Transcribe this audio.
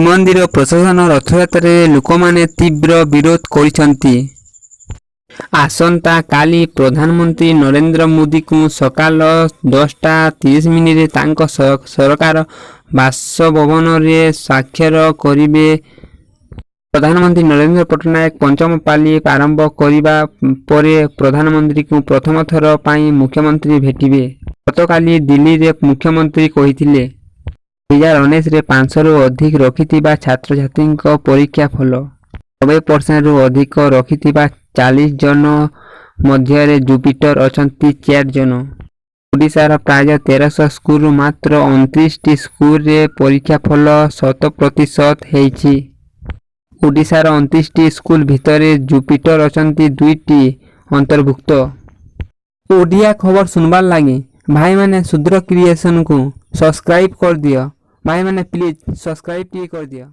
ମନ୍ଦିର ପ୍ରଶାସନ ରଥଯାତ୍ରାରେ ଲୋକମାନେ ତୀବ୍ର ବିରୋଧ କରିଛନ୍ତି। ଆସନ୍ତା କାଲି ପ୍ରଧାନମନ୍ତ୍ରୀ ନରେନ୍ଦ୍ର ମୋଦିଙ୍କୁ ସକାଳ 10:30 ତାଙ୍କ ସରକାର ବାସଭବନରେ ସାକ୍ଷର କରିବେ। ପ୍ରଧାନମନ୍ତ୍ରୀ ନରେନ୍ଦ୍ର ପଟ୍ଟନାୟକ ପଞ୍ଚମ ପାଳି ଆରମ୍ଭ କରିବା ପରେ ପ୍ରଧାନମନ୍ତ୍ରୀଙ୍କୁ ପ୍ରଥମ ଥର ପାଇଁ ମୁଖ୍ୟମନ୍ତ୍ରୀ ଭେଟିବେ। ଗତକାଲି ଦିଲ୍ଲୀରେ ମୁଖ୍ୟମନ୍ତ୍ରୀ କହିଥିଲେ 2019ରେ 500ରୁ ଅଧିକ ରଖିଥିବା ଛାତ୍ରଛାତ୍ରୀଙ୍କ ପରୀକ୍ଷା ଫଳ 90%ରୁ ଅଧିକ ରଖିଥିବା 40 ଜଣ ମଧ୍ୟରେ ଜୁପିଟର ଅଛନ୍ତି 4 ଜଣ। ଓଡ଼ିଶାର ପ୍ରାୟ 1300 ସ୍କୁଲରୁ ମାତ୍ର 29ଟି ସ୍କୁଲରେ ପରୀକ୍ଷା ଫଳ 100% ହେଇଛି। ଓଡ଼ିଶାର 29ଟି ସ୍କୁଲ ଭିତରେ ଜୁପିଟର ଅଛନ୍ତି 2ଟି ଅନ୍ତର୍ଭୁକ୍ତ। ଓଡ଼ିଆ ଖବର ଶୁଣିବାର ଲାଗି ଭାଇମାନେ ଶୁଦ୍ର କ୍ରିଏସନକୁ ସବସ୍କ୍ରାଇବ କରିଦିଅ। ଭାଇମାନେ ପ୍ଲିଜ ସବସ୍କ୍ରାଇବ ଟିକେ କରିଦିଅ।